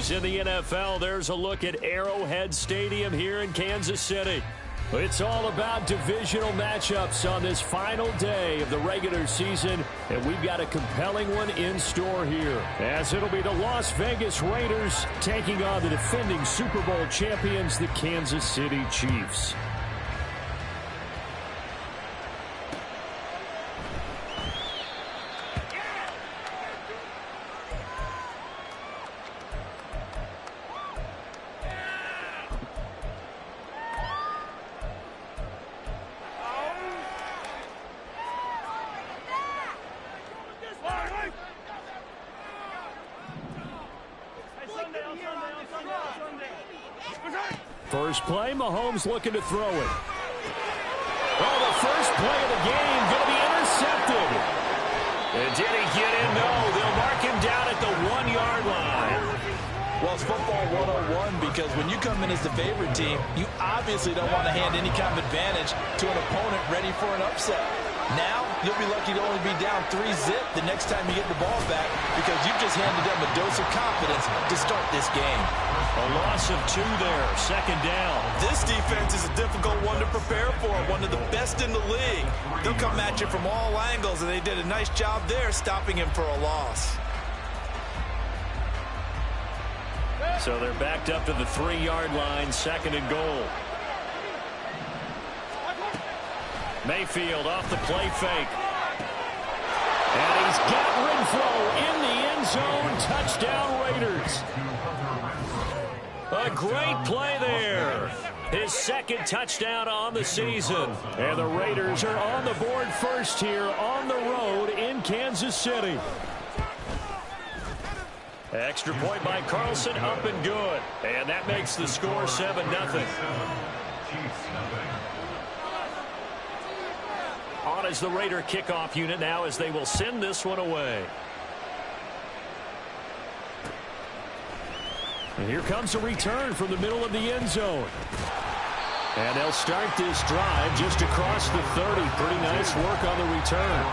news in the NFL. There's a look at Arrowhead Stadium here in Kansas City. It's all about divisional matchups on this final day of the regular season, and we've got a compelling one in store here, as it'll be the Las Vegas Raiders taking on the defending Super Bowl champions, the Kansas City Chiefs. First play, Mahomes looking to throw it. Oh, the first play of the game going to be intercepted. And did he get in? No, they'll mark him down at the 1-yard line. Well, it's football 101 because when you come in as the favorite team, you obviously don't want to hand any kind of advantage to an opponent ready for an upset. Now, you'll be lucky to only be down 3-zip the next time you get the ball back because you've just handed them a dose of confidence to start this game. A loss of 2 there, second down. This defense is a difficult one to prepare for, one of the best in the league. They'll come at you from all angles, and they did a nice job there stopping him for a loss. So they're backed up to the 3-yard line, second and goal. Mayfield off the play fake. And he's got Renfro in the end zone. Touchdown Raiders. A great play there. His second touchdown on the season. And the Raiders are on the board first here on the road in Kansas City. Extra point by Carlson, up and good. And that makes the score 7-0. On as the Raider kickoff unit now as they will send this one away. And here comes a return from the middle of the end zone. And they'll start this drive just across the 30. Pretty nice work on the return.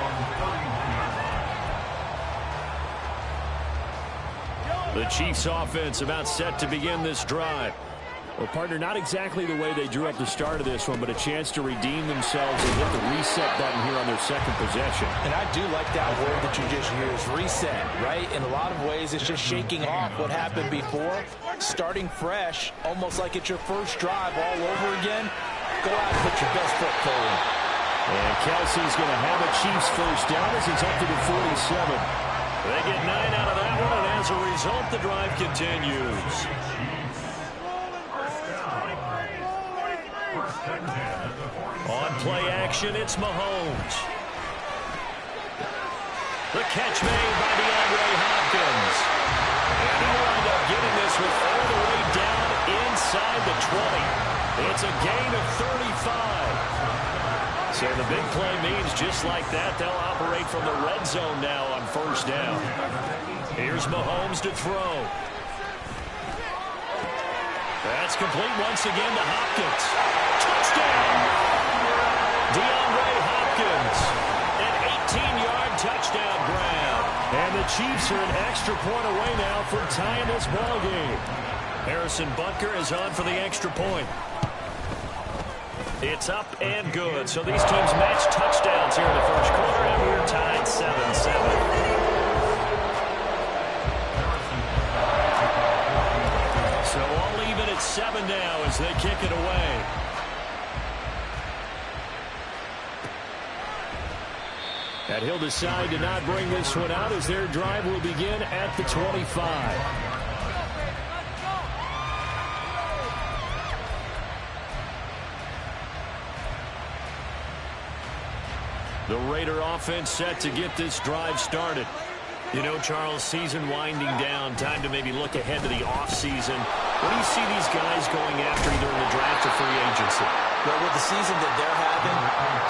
The Chiefs offense about set to begin this drive. Well, partner, not exactly the way they drew up the start of this one, but a chance to redeem themselves and hit the reset button here on their second possession. And I do like that word that you just used, reset, right? In a lot of ways, it's just shaking off what happened before, starting fresh, almost like it's your first drive all over again. Go out and put your best foot forward. And Kelsey's going to have a Chiefs first down as it's up to the 47. They get 9 out of that one, and as a result, the drive continues. On play action, it's Mahomes. The catch made by DeAndre Hopkins. And he'll wind up getting this one all the way down inside the 20. It's a gain of 35. So the big play means just like that, they'll operate from the red zone now on first down. Here's Mahomes to throw. That's complete once again to Hopkins. Touchdown! DeAndre Hopkins. An 18-yard touchdown grab. And the Chiefs are an extra point away now from tying this ball game. Harrison Butker is on for the extra point. It's up and good. So these teams match touchdowns here in the first quarter, and we're tied 7-7. So all even at 7 now as they kick it away. And he'll decide to not bring this one out as their drive will begin at the 25. The Raider offense set to get this drive started. You know, Charles, season winding down, time to maybe look ahead to the offseason. What do you see these guys going after either in the draft or free agency? Well, with the season that they're having,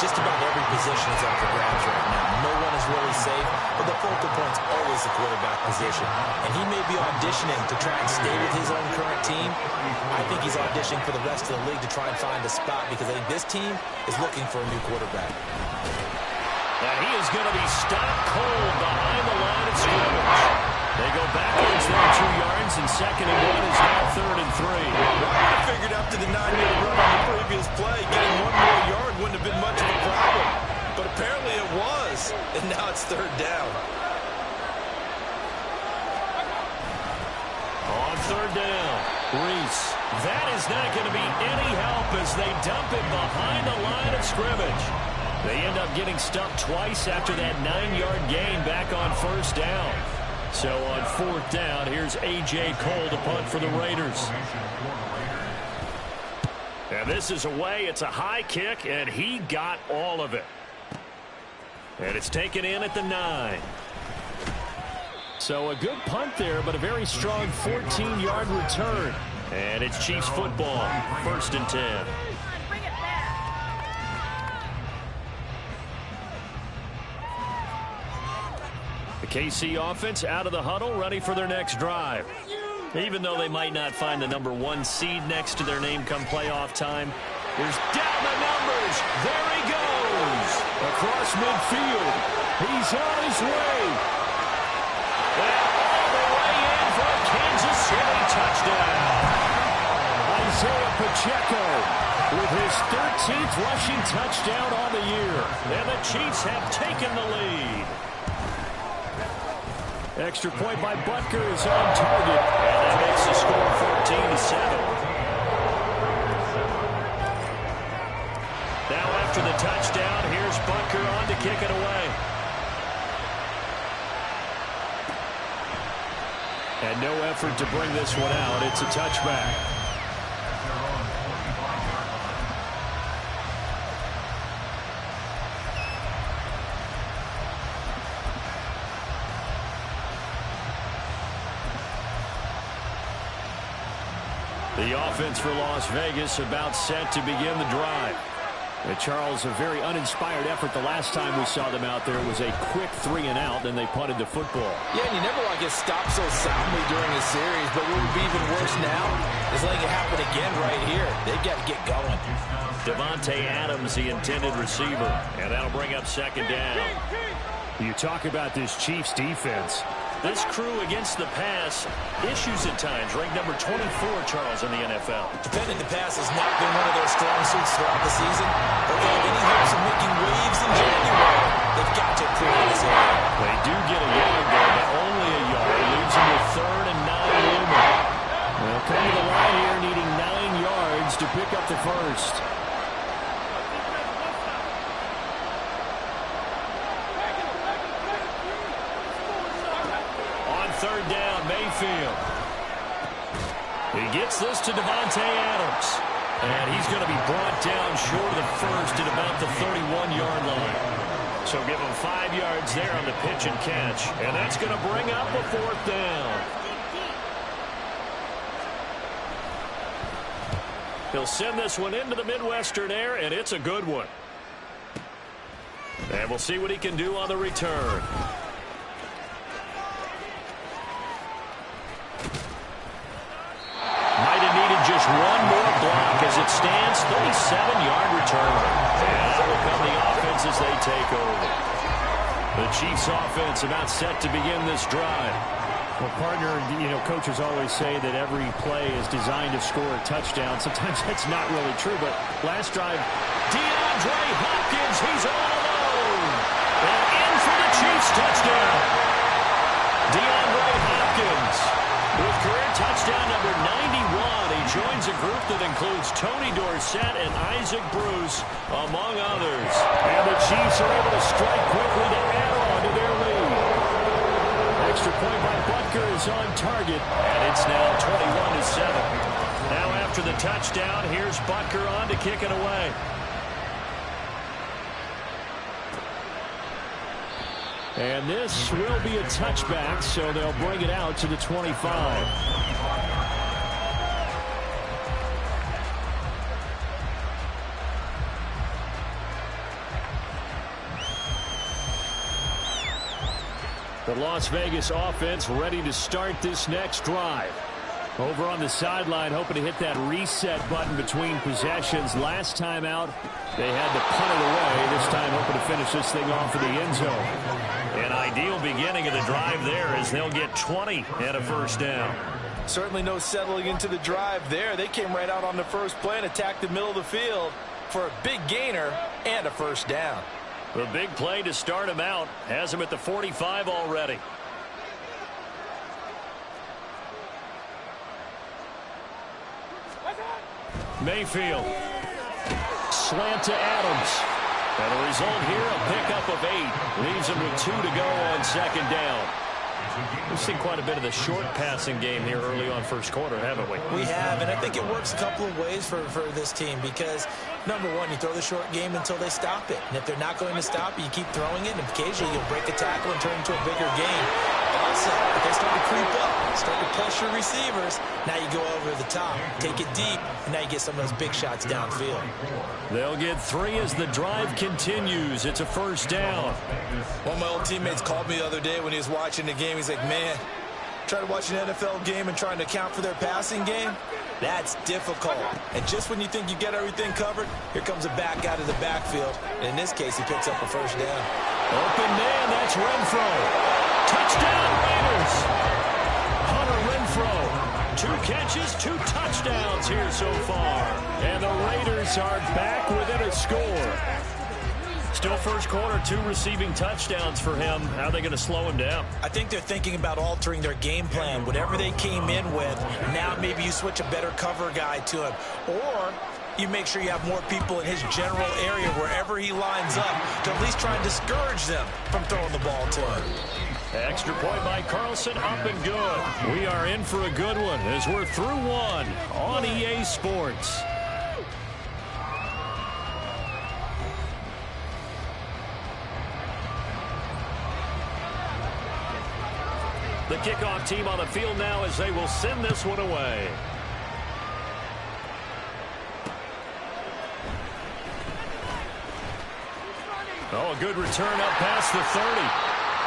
just about every position is up for grabs right now. No one is really safe, but the focal point's always the quarterback position. And he may be auditioning to try and stay with his own current team. I think he's auditioning for the rest of the league to try and find a spot because I think this team is looking for a new quarterback. And he is going to be stopped cold behind the line of scrimmage. They go backwards there 2 yards, and 2nd and 1 is now 3rd and 3. I figured after the 9-yard run on the previous play, getting 1 more yard wouldn't have been much of a problem. But apparently it was, and now it's 3rd down. On 3rd down, Reese. That is not going to be any help as they dump it behind the line of scrimmage. They end up getting stuffed twice after that 9-yard gain back on 1st down. So on 4th down, here's A.J. Cole to punt for the Raiders. And this is away. It's a high kick, and he got all of it. And it's taken in at the 9. So a good punt there, but a very strong 14-yard return. And it's Chiefs football, 1st and 10. The KC offense out of the huddle, ready for their next drive. Even though they might not find the number 1 seed next to their name come playoff time, there's down the numbers. There he goes. Across midfield. He's on his way. And all the way in for a Kansas City touchdown. Isaiah Pacheco with his 13th rushing touchdown on the year. And the Chiefs have taken the lead. Extra point by Butker is on target. And that makes the score 14-7. Now after the touchdown, here's Butker on to kick it away. And no effort to bring this one out. It's a touchback. The offense for Las Vegas about set to begin the drive. And Charles, a very uninspired effort the last time we saw them out there was a quick 3-and-out, then they punted the football. Yeah, and you never want to get stopped so soundly during a series, but what would be even worse now is letting it happen again right here. They've got to get going. Devontae Adams, the intended receiver, and that'll bring up 2nd down. You talk about this Chiefs defense. This crew against the pass, issues at times, ranked number 24, Charles, in the NFL. Defending the pass has not been one of their strong suits throughout the season, but they have any hopes of making waves in January. They've got to improve in this area. They do get a yard there, but only a yard. Leaves them with 3rd and 9 looming. They'll come to the line here needing 9 yards to pick up the first. On 3rd down, Mayfield. He gets this to Devontae Adams. And he's going to be brought down short of the first at about the 31-yard line. So give him 5 yards there on the pitch and catch. And that's going to bring up a 4th down. He'll send this one into the Midwestern air, and it's a good one. And we'll see what he can do on the return. Might have needed just one more block as it stands. 37-yard return. And that will come the offense as they take over. The Chiefs offense about set to begin this drive. Well, partner, coaches always say that every play is designed to score a touchdown. Sometimes that's not really true, but last drive, DeAndre Hopkins, he's all alone. And in for the Chiefs touchdown. DeAndre Hopkins with career touchdown number 91. He joins a group that includes Tony Dorsett and Isaac Bruce, among others. And the Chiefs are able to strike quickly to add on to their lead. Extra point by Butker is on target, and it's now 21-7. Now after the touchdown, here's Butker on to kick it away. And this will be a touchback, so they'll bring it out to the 25. The Las Vegas offense ready to start this next drive. Over on the sideline, hoping to hit that reset button between possessions. Last time out, they had to punt it away. This time, hoping to finish this thing off for the end zone. An ideal beginning of the drive there as they'll get 20 and a first down. Certainly no settling into the drive there. They came right out on the first play and attacked the middle of the field for a big gainer and a first down. The big play to start him out has him at the 45 already. Mayfield. Slant to Adams. And the result here, a pickup of 8. Leaves him with 2 to go on second down. We've seen quite a bit of the short passing game here early on first quarter, haven't we? We have, and I think it works a couple of ways for this team because, number one, you throw the short game until they stop it. And if they're not going to stop it, you keep throwing it, and occasionally you'll break a tackle and turn into a bigger game. Also, if they start to creep up, start to pressure receivers, now you go over the top, take it deep, and now you get some of those big shots downfield. They'll get 3 as the drive continues. It's a first down. One of my old teammates called me the other day when he was watching the game. He's like, man, try to watch an NFL game and trying to account for their passing game? That's difficult. And just when you think you get everything covered, here comes a back out of the backfield. And in this case, he picks up a first down. Open man, that's Renfro. Touchdown Raiders. Hunter Renfro. 2 catches, 2 touchdowns here so far. And the Raiders are back within a score. Still first quarter, 2 receiving touchdowns for him. How are they going to slow him down? I think they're thinking about altering their game plan. Whatever they came in with, now maybe you switch a better cover guy to him. Or you make sure you have more people in his general area wherever he lines up to at least try and discourage them from throwing the ball to him. Extra point by Carlson, up and good. We are in for a good one as we're through 1 on EA Sports. The kickoff team on the field now as they will send this one away. Oh, a good return up past the 30.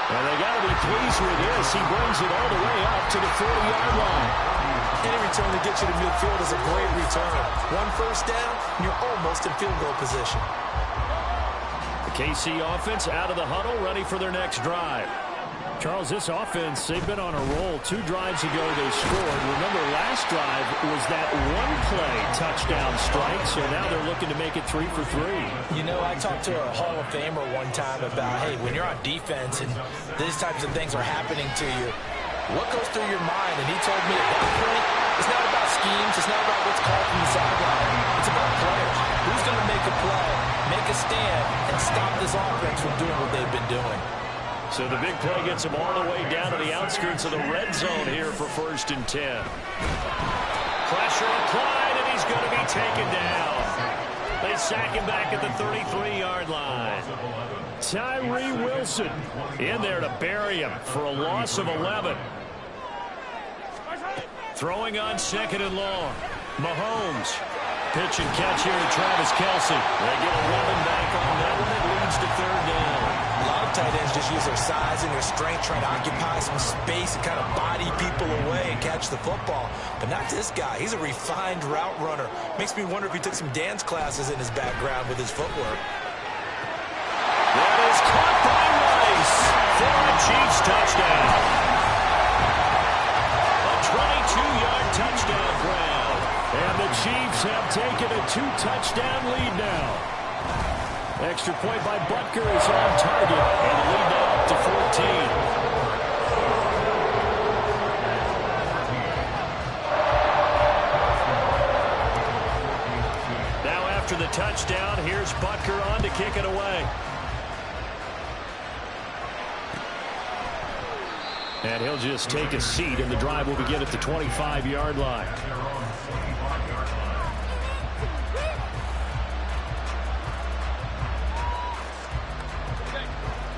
And they got to be pleased with this. He brings it all the way up to the 40-yard line. Any return that gets you to midfield is a great return. 1 first down, and you're almost in field goal position. The KC offense out of the huddle, ready for their next drive. Charles, this offense, they've been on a roll. 2 drives ago they scored. Remember, last drive was that 1-play touchdown strike, so now they're looking to make it 3 for 3. You know, I talked to a Hall of Famer one time about, hey, when you're on defense and these types of things are happening to you, what goes through your mind? And he told me at that point, it's not about schemes, it's not about what's called from the sideline. It's about players. Who's going to make a play, make a stand, and stop this offense from doing what they've been doing? So the big play gets him all the way down to the outskirts of the red zone here for 1st and 10. Pressure applied, and he's going to be taken down. They sack him back at the 33-yard line. Tyree Wilson in there to bury him for a loss of 11. Throwing on 2nd and long. Mahomes. Pitch and catch here to Travis Kelce. They get 11 back on that one. It leads to 3rd down. A lot of tight ends just use their size and their strength, trying to occupy some space and kind of body people away and catch the football. But not this guy. He's a refined route runner. Makes me wonder if he took some dance classes in his background with his footwork. That is caught by Rice for a Chiefs touchdown. A 22-yard touchdown grab. And the Chiefs have taken a 2-touchdown lead now. Extra point by Butker is on target, and the lead now up to 14. Now after the touchdown, here's Butker on to kick it away. And he'll just take a seat, and the drive will begin at the 25-yard line.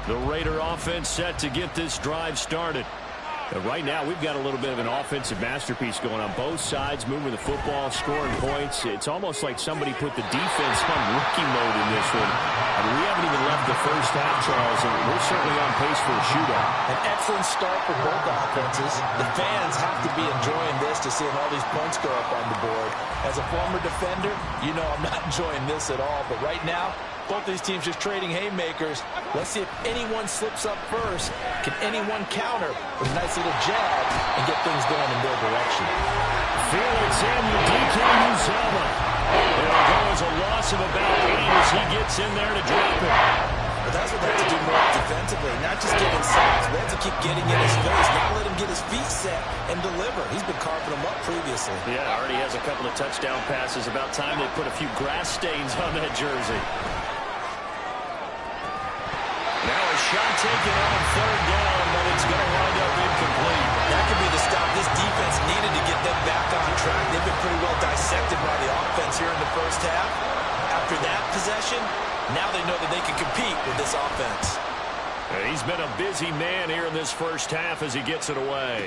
The Raider offense set to get this drive started. Right now, we've got a little bit of an offensive masterpiece going on both sides, moving the football, scoring points. It's almost like somebody put the defense on rookie mode in this one. I mean, we haven't even left the first half, Charles, and we're certainly on pace for a shootout. An excellent start for both offenses. The fans have to be enjoying this to seeing all these points go up on the board. As a former defender, you know I'm not enjoying this at all. But right now, both these teams just trading haymakers. Let's see if anyone slips up first. Can anyone counter with a nice little jab and get things going in their direction? Felix and DK Uzama. It'll go as a loss of about 8 as he gets in there to drop it. But that's what they have to do more defensively, not just get inside. They have to keep getting in his face, not let him get his feet set and deliver. He's been carving them up previously. Yeah, already has a couple of touchdown passes. About time they put a few grass stains on that jersey. Now a shot taken on third down, but it's going to wind up incomplete. That could be the stop this defense needed to get them back on track. They've been pretty well dissected by the offense here in the first half. After that possession, now they know that they can compete with this offense. He's been a busy man here in this first half as he gets it away.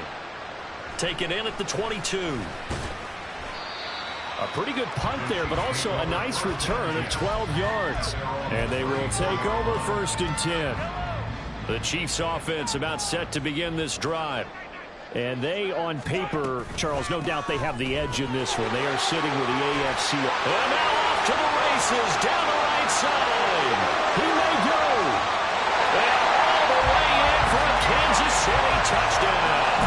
Taken in at the 22. A pretty good punt there, but also a nice return of 12 yards. And they will take over 1st and 10. The Chiefs offense about set to begin this drive. And they, on paper, Charles, no doubt they have the edge in this one. They are sitting with the AFC. And now off to the races, down the right side. He may go. And all the way in for a Kansas City touchdown.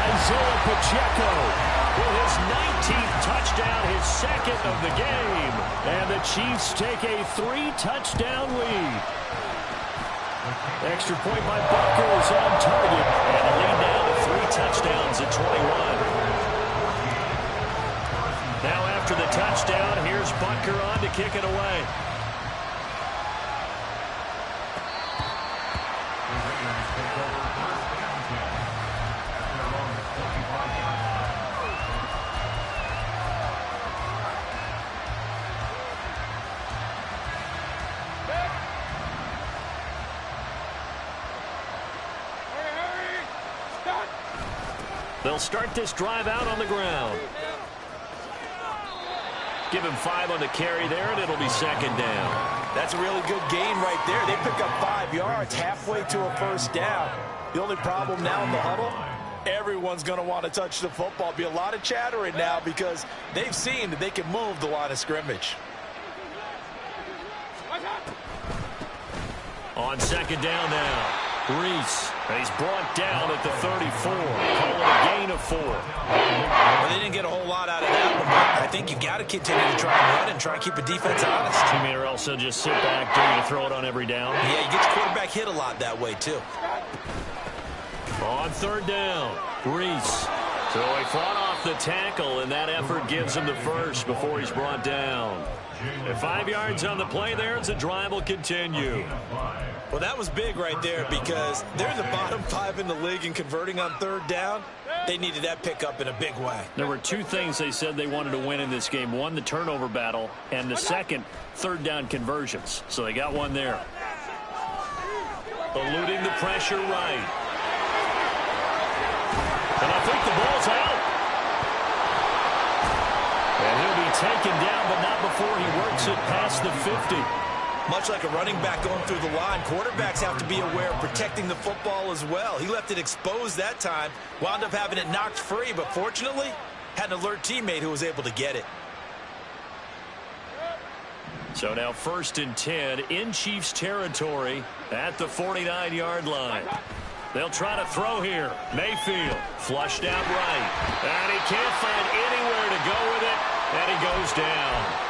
Isaiah Pacheco with his 19th touchdown, his 2nd of the game. And the Chiefs take a 3-touchdown lead. Extra point by Butker is on target. And a lead down to 3 touchdowns at 21. Now after the touchdown, here's Butker on to kick it away. They'll start this drive out on the ground. Give him 5 on the carry there, and it'll be 2nd down. That's a really good gain right there. They pick up 5 yards halfway to a 1st down. The only problem now in the huddle, everyone's going to want to touch the football. Be a lot of chattering now because they've seen that they can move the line of scrimmage. On 2nd down now. Reese. He's brought down at the 34. Call it a gain of 4. Well, they didn't get a whole lot out of that one, but I think you've got to continue to try and run and try and keep the defense honest. You mean or else they'll just sit back, dare you to throw it on every down? Yeah, you get your quarterback hit a lot that way, too. On 3rd down, Reese. So he fought off the tackle, and that effort gives him the first before he's brought down. And 5 yards on the play there as the drive will continue. Well, that was big right there because they're in the bottom 5 in the league in converting on 3rd down. They needed that pickup in a big way. There were 2 things they said they wanted to win in this game. One, the turnover battle, and the second, 3rd down conversions. So they got one there. Eluding the pressure right. And I think the ball's out. And he'll be taken down, but not before he works it past the 50. Much like a running back going through the line, quarterbacks have to be aware of protecting the football as well. He left it exposed that time, wound up having it knocked free, but fortunately, had an alert teammate who was able to get it. So now 1st and 10 in Chiefs territory at the 49-yard line. They'll try to throw here. Mayfield flushed out right. And he can't find anywhere to go with it, and he goes down.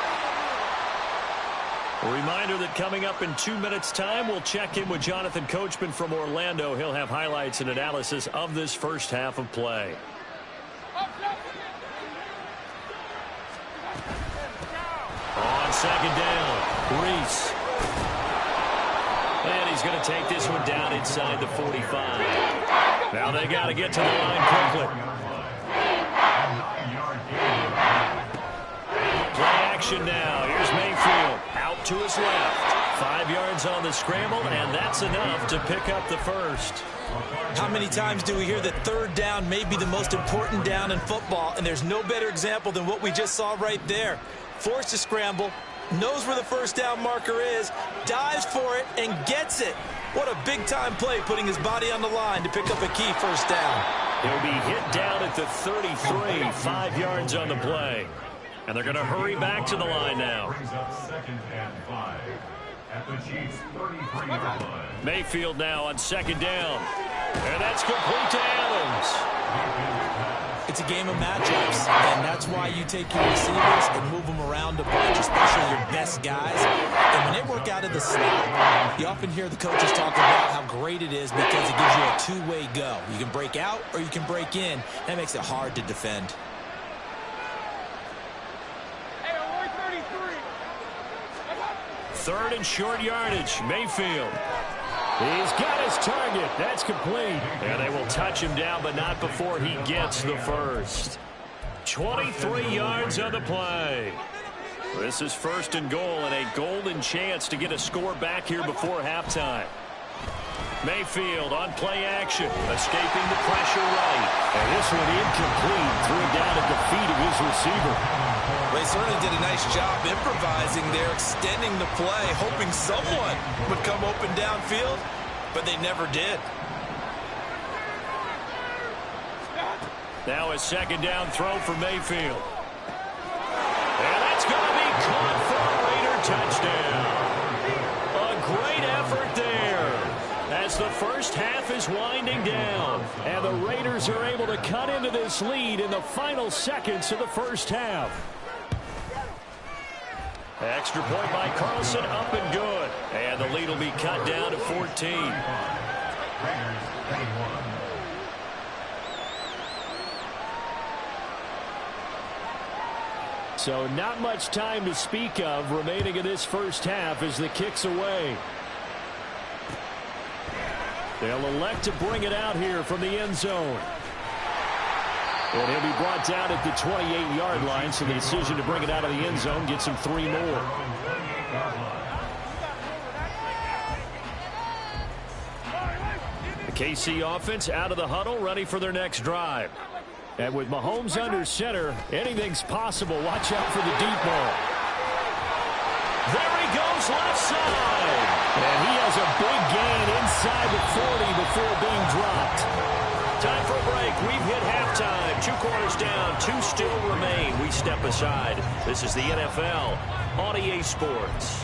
A reminder that coming up in 2 minutes' time, we'll check in with Jonathan Coachman from Orlando. He'll have highlights and analysis of this first half of play. On 2nd down, Reese. And he's going to take this one down inside the 45. Now they got to get to the line quickly. Play action now. Here's Mayfield. Out to his left. 5 yards on the scramble, and that's enough to pick up the first. How many times do we hear that third down may be the most important down in football, and there's no better example than what we just saw right there. Forced to scramble, knows where the first down marker is, dives for it, and gets it. What a big-time play, putting his body on the line to pick up a key first down. He'll be hit down at the 33, 5 yards on the play. And they're going to hurry back to the line now. Mayfield now on second down. And that's complete to Adams. It's a game of matchups, and that's why you take your receivers and move them around a bunch, especially your best guys. And when they work out of the slot, you often hear the coaches talk about how great it is because it gives you a two-way go. You can break out or you can break in. That makes it hard to defend. Third and short yardage, Mayfield. He's got his target. That's complete. And they will touch him down, but not before he gets the first. 23 yards on the play. This is first and goal and a golden chance to get a score back here before halftime. Mayfield on play action, escaping the pressure right. And this one incomplete, threw it down at the feet of his receiver. They certainly did a nice job improvising there, extending the play, hoping someone would come open downfield, but they never did. Now a second down throw for Mayfield. And that's going to be caught for a Raider touchdown. A great effort there as the first half is winding down. And the Raiders are able to cut into this lead in the final seconds of the first half. Extra point by Carlson, up and good. And the lead will be cut down to 14. So not much time to speak of remaining in this first half as the kick's away. They'll elect to bring it out here from the end zone. And he'll be brought down at the 28-yard line, so the decision to bring it out of the end zone gets him 3 more. The KC offense out of the huddle, ready for their next drive. And with Mahomes under center, anything's possible. Watch out for the deep ball. There he goes, left side. And he has a big gain inside the 40 before being dropped. Time for a break. We've hit halftime. 2 quarters down. 2 still remain. We step aside. This is the NFL on EA Sports.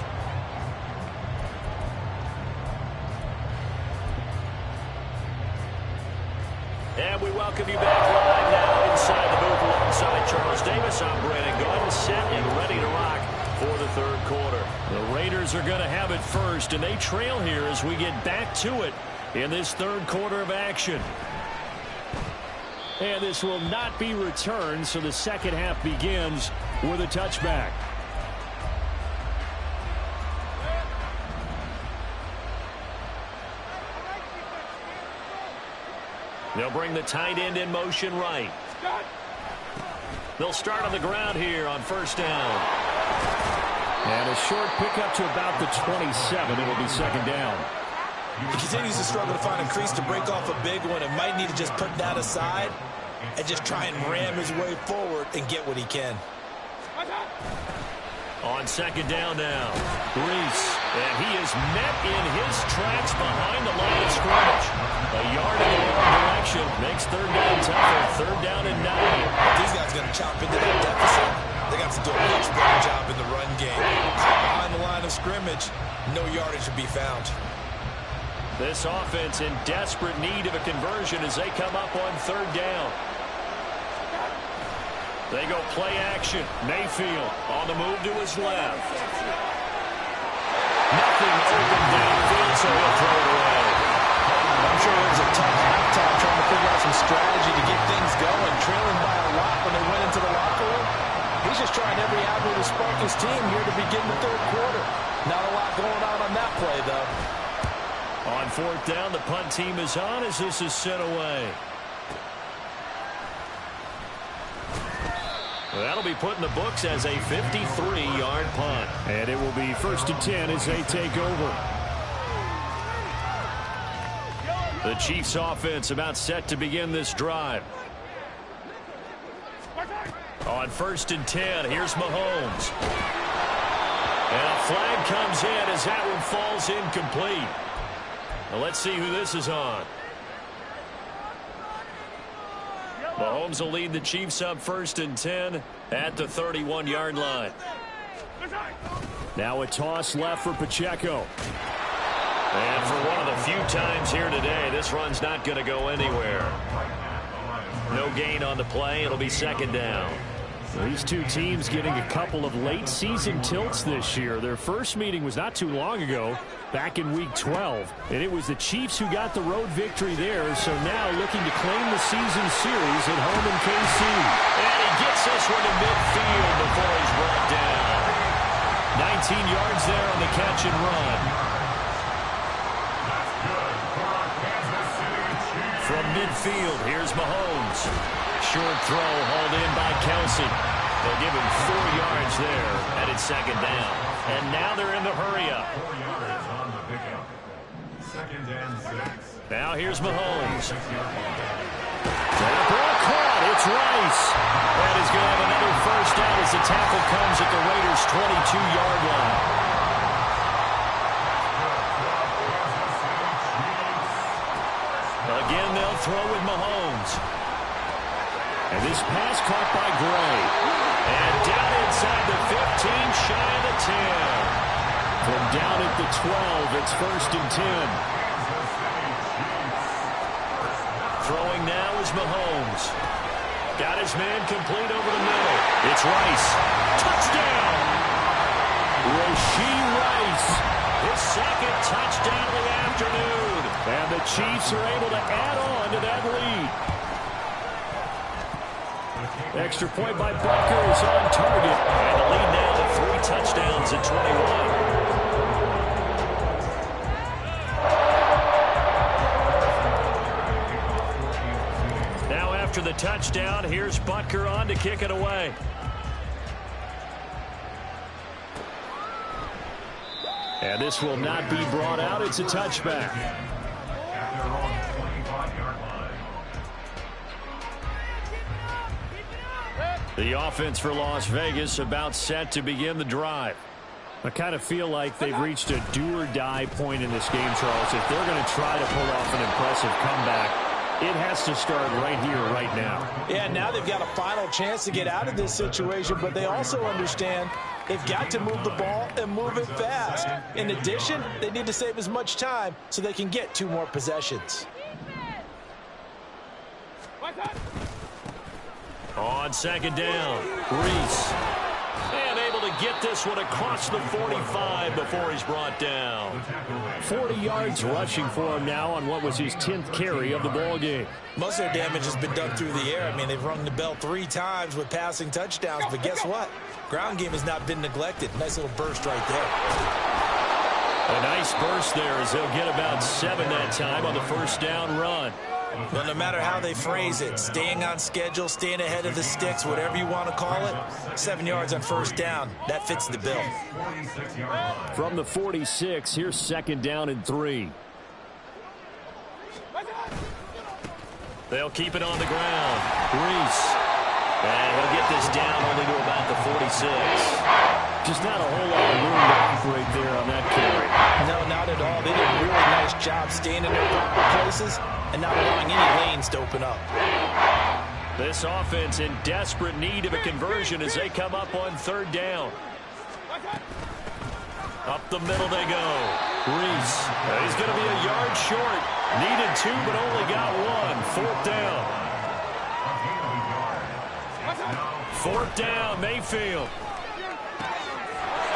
And we welcome you back live now inside the booth alongside Charles Davis. I'm Brandon Gordon, set and ready to rock for the third quarter. The Raiders are going to have it first, and they trail here as we get back to it in this third quarter of action. And this will not be returned, so the second half begins with a touchback. They'll bring the tight end in motion right. They'll start on the ground here on first down. And a short pickup to about the 27. It will be second down. He continues to struggle to find a crease to break off a big one and might need to just put that aside and just try and ram his way forward and get what he can. On second down now, Reese, and he is met in his tracks behind the line of scrimmage. A yard in the wrong direction makes third down tougher. Third down and 9. These guys are going to chop into that deficit. They got to do a much better job in the run game. Behind the line of scrimmage, no yardage to be found. This offense in desperate need of a conversion as they come up on third down. They go play action. Mayfield on the move to his left. Nothing open downfield, so he'll throw it away. I'm sure it was a tough halftime trying to figure out some strategy to get things going, trailing by a lot when they went into the locker room. He's just trying every avenue to spark his team here to begin the third quarter. Not a lot going on that play, though. On fourth down, the punt team is on as this is sent away. That'll be put in the books as a 53-yard punt. And it will be 1st and 10 as they take over. The Chiefs offense about set to begin this drive. On 1st and 10, here's Mahomes. And a flag comes in as that one falls incomplete. Now let's see who this is on. Mahomes will lead the Chiefs up 1st and 10 at the 31-yard line. Now a toss left for Pacheco. And for one of the few times here today, this run's not going to go anywhere. No gain on the play. It'll be 2nd down. These two teams getting a couple of late-season tilts this year. Their first meeting was not too long ago, back in Week 12. And it was the Chiefs who got the road victory there, so now looking to claim the season series at home in KC. And he gets this one to midfield before he's brought down. 19 yards there on the catch and run. From midfield, here's Mahomes. Short throw hauled in by Kelsey. They'll give him 4 yards there, and it's 2nd down. And now they're in the hurry-up. Now here's Mahomes. Ball caught. It's Rice. That is going to have another 1st down as the tackle comes at the Raiders' 22-yard line. Again, they'll throw with Mahomes. And this pass caught by Gray. And down inside the 15, shy of the 10. From down at the 12, it's 1st and 10. Throwing now is Mahomes. Got his man complete over the middle. It's Rice. Touchdown! Rashee Rice. His 2nd touchdown of the afternoon. And the Chiefs are able to add on to that lead. Extra point by Butker is on target. And the lead now to 3 touchdowns at 21. Now after the touchdown, here's Butker on to kick it away. And this will not be brought out. It's a touchback. The offense for Las Vegas about set to begin the drive. I kind of feel like they've reached a do-or-die point in this game, Charles. If they're going to try to pull off an impressive comeback, it has to start right here, right now. Yeah, now they've got a final chance to get out of this situation, but they also understand they've got to move the ball and move it fast. In addition, they need to save as much time so they can get 2 more possessions. On 2nd down, Reese. And able to get this one across the 45 before he's brought down. 40 yards rushing for him now on what was his 10th carry of the ball game. Most of their damage has been done through the air. I mean, they've rung the bell 3 times with passing touchdowns, but guess what? Ground game has not been neglected. Nice little burst right there. A nice burst there as they'll get about 7 that time on the 1st down run. Well, no matter how they phrase it, staying on schedule, staying ahead of the sticks, whatever you want to call it, 7 yards on 1st down, that fits the bill. From the 46, here's 2nd down and 3. They'll keep it on the ground. Reese. And he'll get this down only to about the 46. Just not a whole lot of room to operate there on that carry. No, not at all. They did a really nice job staying in their proper places and not allowing any lanes to open up. This offense in desperate need of a conversion as they come up on 3rd down. Up the middle they go. Reese. He's going to be a yard short. Needed 2, but only got 1. 4th down. 4th down, Mayfield.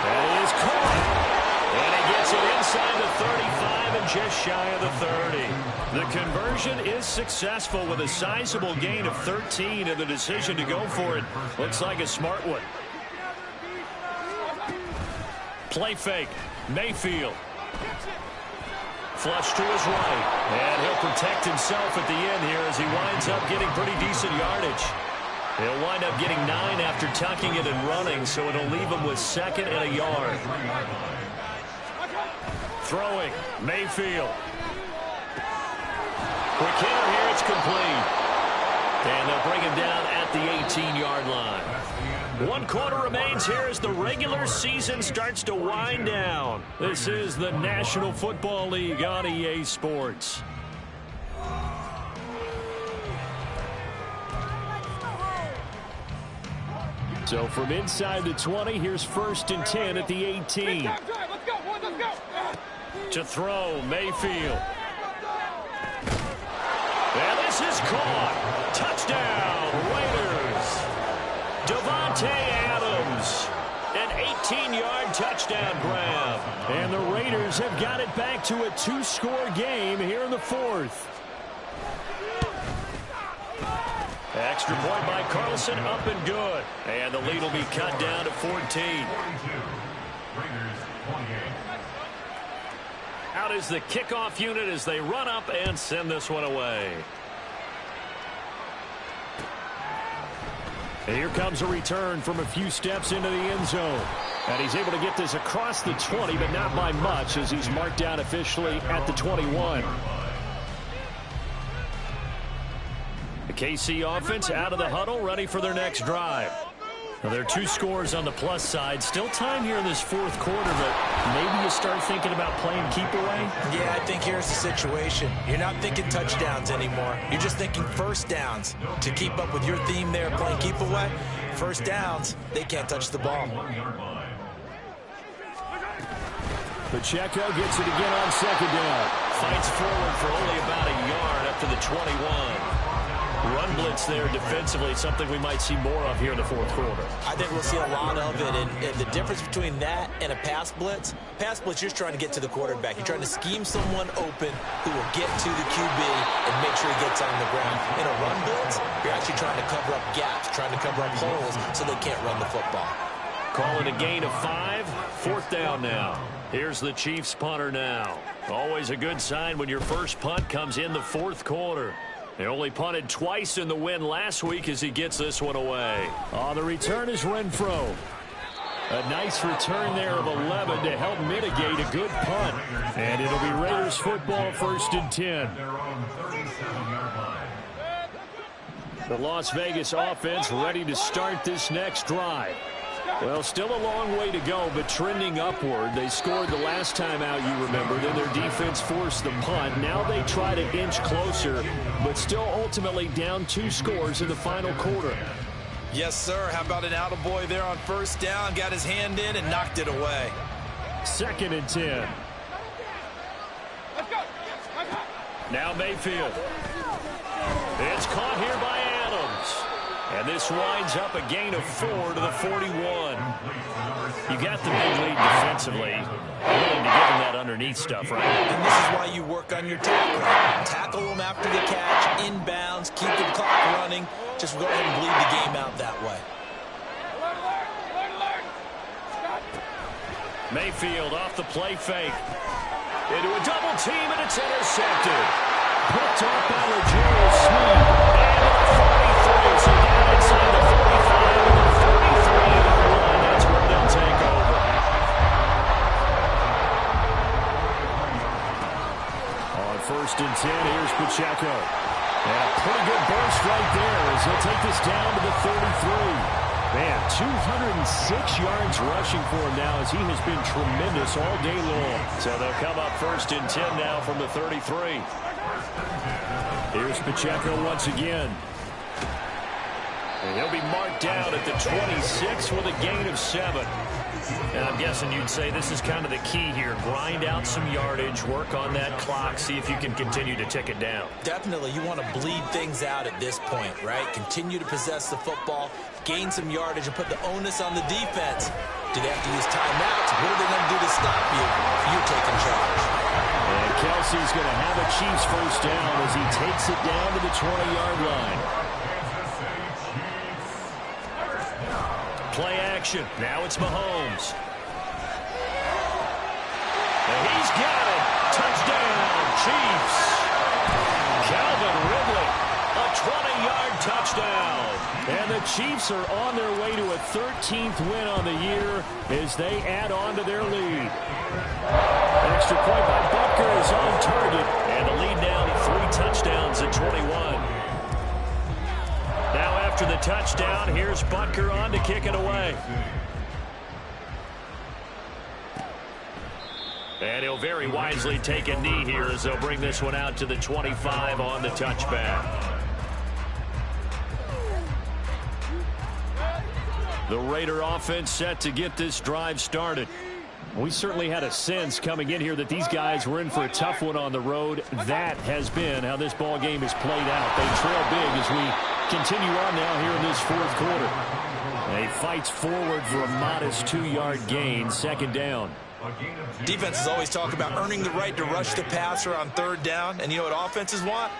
And he is caught. And he gets it inside the 35 and just shy of the 30. The conversion is successful with a sizable gain of 13, and the decision to go for it looks like a smart one. Play fake. Mayfield. Flush to his right. And he'll protect himself at the end here as he winds up getting pretty decent yardage. He'll wind up getting 9 after tucking it and running, so it'll leave him with 2nd and a yard. Throwing, Mayfield. Quick hitter here, it's complete. And they'll bring him down at the 18-yard line. 1 quarter remains here as the regular season starts to wind down. This is the National Football League on EA Sports. So from inside the 20, here's 1st and 10 at the 18. Let's go. To throw, Mayfield. And this is caught. Touchdown, Raiders. Davante Adams. An 18-yard touchdown grab. And the Raiders have got it back to a 2-score game here in the 4th. Extra point by Carlson, up and good. And the lead will be cut down to 14. Out is the kickoff unit as they run up and send this one away. And here comes a return from a few steps into the end zone. And he's able to get this across the 20, but not by much as he's marked down officially at the 21. The KC offense out of the huddle, ready for their next drive. Now, there are 2 scores on the plus side. Still time here in this 4th quarter, but maybe you start thinking about playing keep away? Yeah, I think here's the situation. You're not thinking touchdowns anymore. You're just thinking first downs. To keep up with your theme there, playing keep away, first downs, they can't touch the ball. Pacheco gets it again on 2nd down. Fights forward for only about a yard up to the 21. Run blitz there defensively, something we might see more of here in the 4th quarter. I think we'll see a lot of it, and the difference between that and a pass blitz, you're just trying to get to the quarterback. You're trying to scheme someone open who will get to the QB and make sure he gets on the ground. In a run blitz, you're actually trying to cover up gaps, trying to cover up holes so they can't run the football. Call it a gain of 5, 4th down now. Here's the Chiefs punter now. Always a good sign when your first punt comes in the 4th quarter. They only punted twice in the win last week as he gets this one away. On the return is Renfro. A nice return there of 11 to help mitigate a good punt. And it'll be Raiders football, 1st and 10. The Las Vegas offense ready to start this next drive. Well, still a long way to go, but trending upward. They scored the last time out, you remember. Then their defense forced the punt. Now they try to inch closer, but still ultimately down 2 scores in the final quarter. Yes, sir. How about an attaboy there on 1st down? Got his hand in and knocked it away. 2nd and 10. Now Mayfield. It's caught here by Adams. And this winds up a gain of 4 to the 41. You got the big lead defensively. Willing to give him that underneath stuff, right? And this is why you work on your tackling. Tackle them after the catch, inbounds, keep the clock running. Just go ahead and bleed the game out that way. Mayfield off the play fake. Into a double team, and it's intercepted. Picked off by Rogelio Sneed. And 43, so down inside the 45 and the 43-yard line. That's where they'll take over. On 1st and 10, here's Pacheco. And a pretty good burst right there as he'll take this down to the 33. Man, 206 yards rushing for him now as he has been tremendous all day long. So they'll come up 1st and 10 now from the 33. Here's Pacheco once again. And he'll be marked down at the 26 with a gain of 7. And I'm guessing you'd say this is kind of the key here. Grind out some yardage, work on that clock, see if you can continue to tick it down. Definitely, you want to bleed things out at this point, right? Continue to possess the football, gain some yardage, and put the onus on the defense. Do they have to use timeouts? What are they going to do to stop you if you're taking charge? And Kelsey's going to have a Chiefs 1st down as he takes it down to the 20-yard line. Play action. Now it's Mahomes. And he's got it. Touchdown, Chiefs. Calvin Ridley. A 20-yard touchdown. And the Chiefs are on their way to a 13th win on the year as they add on to their lead. An extra point by Butker is on target. And the lead now to 3 touchdowns at 21. Now after the touchdown, here's Butker on to kick it away. And he'll very wisely take a knee here as they'll bring this one out to the 25 on the touchback. The Raider offense set to get this drive started. We certainly had a sense coming in here that these guys were in for a tough one on the road. That has been how this ball game has played out. They trail big as we continue on now here in this fourth quarter. He fights forward for a modest 2-yard gain, 2nd down. Defenses always talk about earning the right to rush the passer on 3rd down. And you know what offenses want?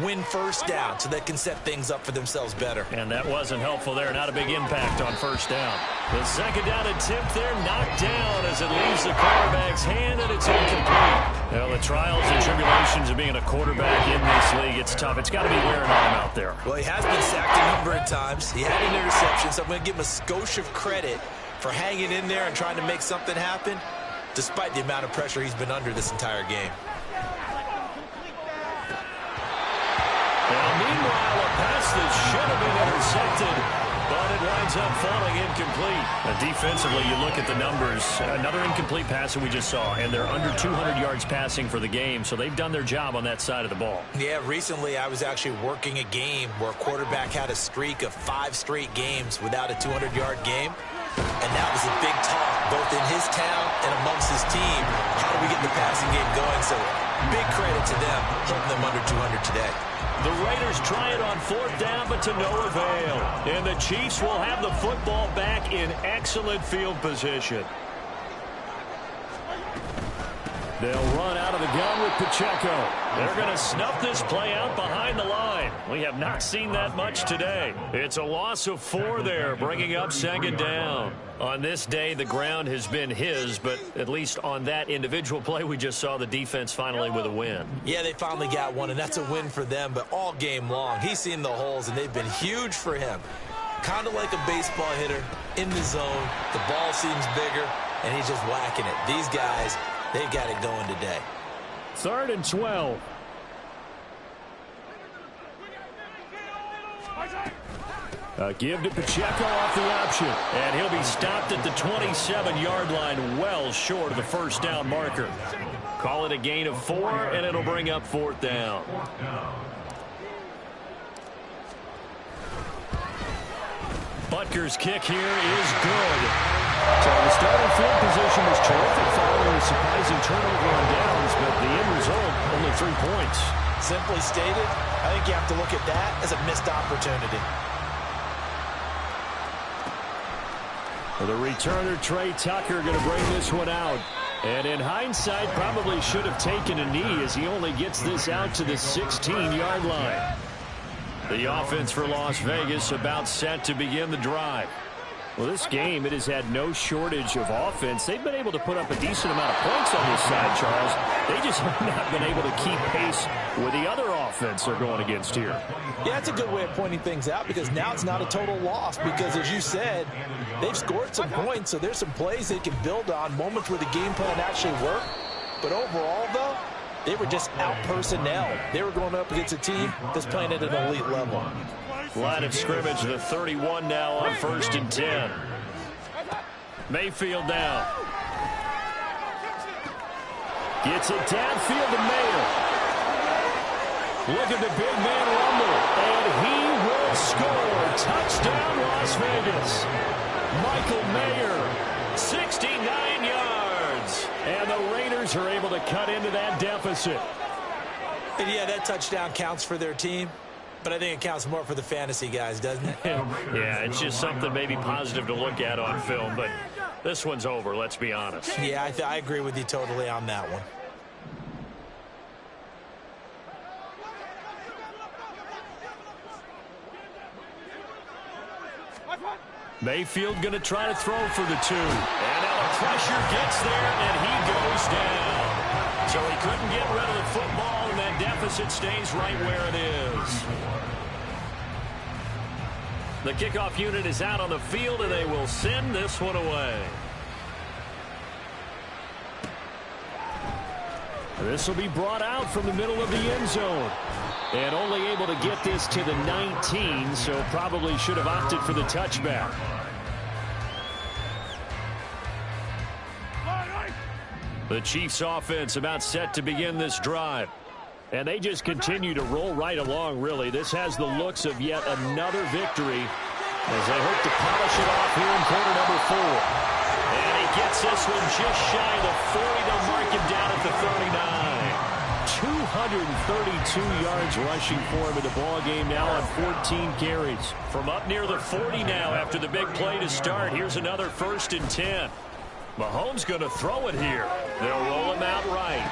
Win 1st down so they can set things up for themselves better. And that wasn't helpful there. Not a big impact on 1st down. The 2nd down attempt there knocked down as it leaves the quarterback's hand, and it's incomplete. Well, the trials and tribulations of being a quarterback in this league, it's tough. It's got to be wearing on him out there. Well, he has been sacked a number of times. He had an interception, so I'm going to give him a skosh of credit for hanging in there and trying to make something happen, despite the amount of pressure he's been under this entire game. Now, meanwhile, a pass that should have been intercepted, but it winds up falling incomplete. Defensively, you look at the numbers. Another incomplete pass that we just saw, and they're under 200 yards passing for the game, so they've done their job on that side of the ball. Yeah, recently I was actually working a game where a quarterback had a streak of 5 straight games without a 200-yard game, and that was a big talk, both in his town and amongst his team. How do we get the passing game going? So big credit to them, holding them under 200 today. The Raiders try it on 4th down, but to no avail. And the Chiefs will have the football back in excellent field position. They'll run out of the gun with Pacheco. They're going to snuff this play out behind the line. We have not seen that much today. It's a loss of 4 there, bringing up 2nd down. On this day, the ground has been his, but at least on that individual play, we just saw the defense finally with a win. Yeah, they finally got one, and that's a win for them, but all game long, he's seen the holes, and they've been huge for him. Kind of like a baseball hitter in the zone. The ball seems bigger, and he's just whacking it. These guys, they've got it going today. 3rd and 12. A give to Pacheco off the option. And he'll be stopped at the 27-yard line, well short of the 1st down marker. Call it a gain of 4, and it'll bring up 4th down. Butker's kick here is good. So the starting field position was terrific following a surprising turnover on downs, but the end result, only 3 points. Simply stated, I think you have to look at that as a missed opportunity. The returner, Trey Tucker, going to bring this one out. And in hindsight, probably should have taken a knee as he only gets this out to the 16-yard line. The offense for Las Vegas about set to begin the drive. Well, this game, it has had no shortage of offense. They've been able to put up a decent amount of points on this side, Charles. They just have not been able to keep pace with the other offense they're going against here. Yeah, that's a good way of pointing things out because now it's not a total loss because, as you said, they've scored some points, so there's some plays they can build on, moments where the game plan actually worked. But overall, though, they were just out-personnel. They were going up against a team that's playing at an elite level. Line of scrimmage, the 31 now on 1st and 10. Mayfield now. Gets it downfield to Mayer. Look at the big man rumble, and he will score. Touchdown, Las Vegas. Michael Mayer, 69 yards. And the Raiders are able to cut into that deficit. And yeah, that touchdown counts for their team. But I think it counts more for the fantasy guys, doesn't it? Yeah, it's just something maybe positive to look at on film, but this one's over, let's be honest. Yeah, I agree with you totally on that one. Mayfield going to try to throw for the 2. And now the pressure gets there, and he goes down. So he couldn't get rid of the football, and that deficit stays right where it is. The kickoff unit is out on the field, and they will send this one away. This will be brought out from the middle of the end zone. And only able to get this to the 19, so probably should have opted for the touchback. The Chiefs offense about set to begin this drive. And they just continue to roll right along, really. This has the looks of yet another victory as they hope to polish it off here in quarter number 4. And he gets this one just shy of the 40. They'll mark him down at the 39. 232 yards rushing for him in the ball game now on 14 carries. From up near the 40 now after the big play to start. Here's another 1st and 10. Mahomes going to throw it here. They'll roll him out right.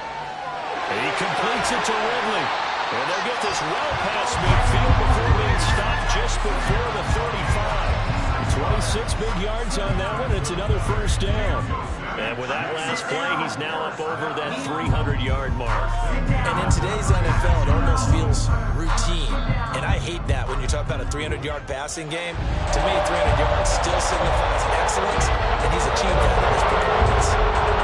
And he completes it to Ridley. And they'll get this well past midfield before being stopped just before the 35. 26 big yards on that one. It's another 1st down. And with that last play, he's now up over that 300-yard mark. And in today's NFL, it almost feels routine. And I hate that when you talk about a 300-yard passing game. To me, 300 yards still signifies excellence, and he's achieved that in this performance.